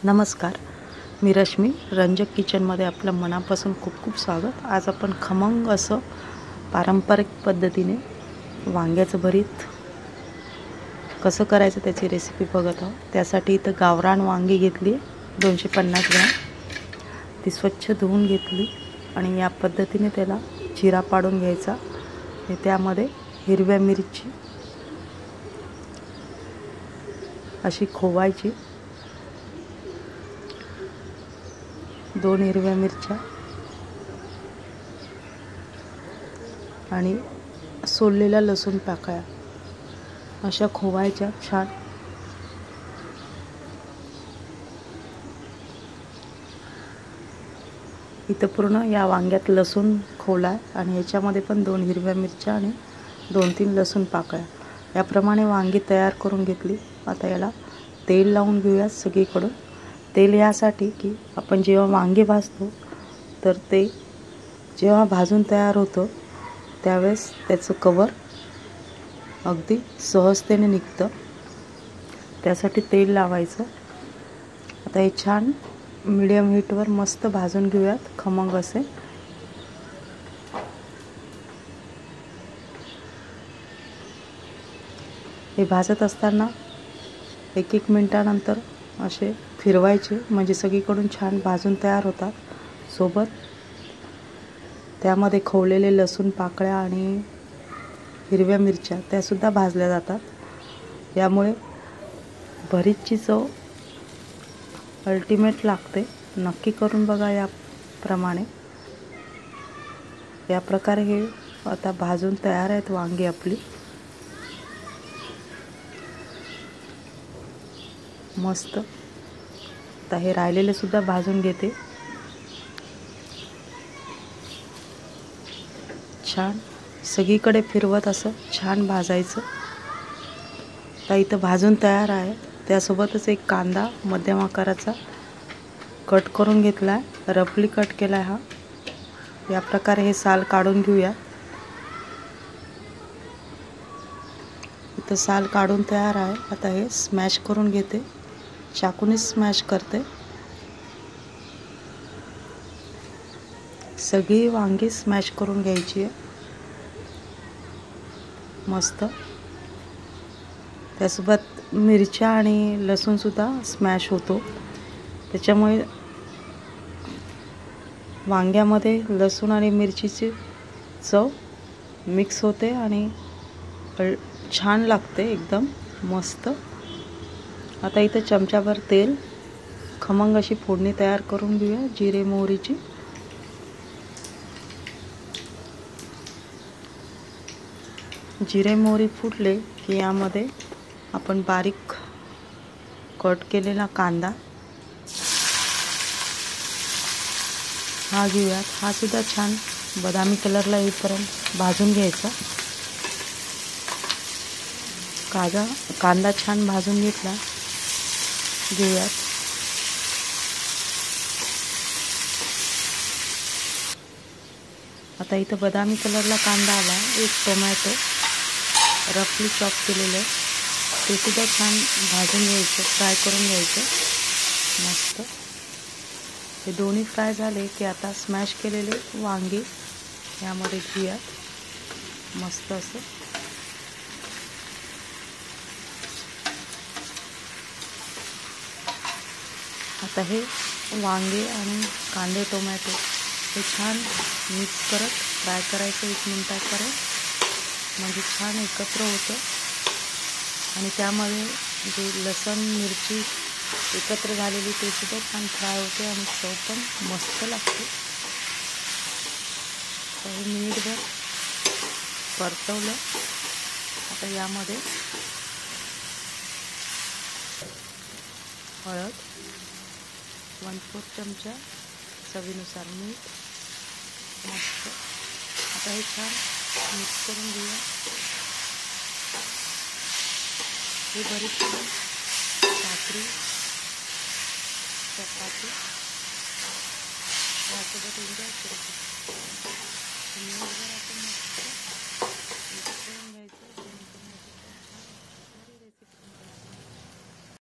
नमस्कार, मी रश्मी. रंजक किचनमध्ये आपलं मनापासून खूप खूप स्वागत. आज आपण खमंग असं पारंपरिक पद्धतीने वांग्याचं भरीत कसं करायचं त्याची रेसिपी बघत आहोत. त्यासाठी इथं गावरान वांगी घेतली 250 ग्रॅम. ती स्वच्छ धुवून घेतली आणि या पद्धतीने त्याला चिरा पाडून घ्यायचा. आणि त्यामध्ये हिरव्या मिरची अशी खोवायची, 2 हिरव्या मिरच्या आणि सोललेल्या लसूण पाकळ्या अशा खोवायच्या छान. इथं पूर्ण या वांग्यात लसूण खोवला आणि याच्यामध्ये पण 2 हिरव्या मिरच्या आणि 2-3 लसूण पाकळ्या याप्रमाणे वांगी तयार करून घेतली. आता याला तेल लावून घेऊया सगळीकडून. तेल यासाठी की आपण जेव्हा वांगे भाजतो तर ते जेव्हा भाजून तयार होतं त्यावेळेस त्याचं कवर अगदी सहजतेने निघतं. त्यासाठी तेल लावायचं. आता हे छान मीडियम हीटवर मस्त भाजून घेऊयात खमंग असे. हे भाजत असताना 1-1 मिनिटानंतर असे फिरवायचे म्हणजे सगळीकडून छान भाजून तयार होतात. सोबत त्यामध्ये खोवलेले लसूण पाकळ्या आणि हिरव्या मिरच्या त्यासुद्धा भाजल्या जातात. यामुळे भरीतची चव अल्टिमेट लागते. नक्की करून बघा याप्रमाणे. या प्रकारे हे आता भाजून तयार आहेत वांगी आपली. मस्त. आता हे राहिलेले सुद्धा भाजून घेते. छान सगळीकडे फिरवत असं छान भाजायचं. आता इथं भाजून तयार आहे. त्यासोबतच एक कांदा मध्यम आकाराचा कट करून घेतला आहे, रफली कट केला आहे. या प्रकारे हे साल काढून घेऊया. इथं साल काढून तयार आहे. आता हे स्मॅश करून घेते, चाकूने स्मॅश करते. सगळी वांगी स्मॅश करून घ्यायची आहे मस्त. त्यासोबत मिरच्या आणि लसूणसुद्धा स्मॅश होतो. त्याच्यामुळे वांग्यामध्ये लसूण आणि मिरचीची चव मिक्स होते आणि छान लागते एकदम मस्त. आता इथं चमचाभर तेल खमंग अशी फोडणी तयार करून घेऊया जिरे मोहरीची. जिरे मोहरी फुटले की यामध्ये आपण बारीक कट केलेला कांदा हा घेऊयात. हा सुद्धा छान बदामी कलरला येईपर्यंत भाजून घ्यायचा. कांदा छान भाजून घेऊयात. आता इथं बदामी कलरला कांदा आला. एक टोमॅटो रफली चॉप केलेलं ते सुद्धा छान भाजून घ्यायचं, फ्राय करून घ्यायचं मस्त. हे दोन्ही फ्राय झाले की आता स्मॅश केलेले वांगे यामध्ये घेऊयात मस्त असं. आता हे वांगे आणि कांदे टोमॅटो हे छान मिक्स करत फ्राय करायचं 1 मिनिटापर्यंत. म्हणजे छान एकत्र होतं आणि त्यामध्ये जे लसूण मिरची एकत्र झालेली ते सुद्धा छान फ्राय होते आणि चव पण मस्त लागते. तर हे मिनिटभर परतवलं. आता यामध्ये हळद 1/4 चमचा, चवीनुसार मीठ मस्त. आता हे छान मिक्स करून घेऊया. हे भरीत भाकरी चपाती यासोबत एन्जॉय करू.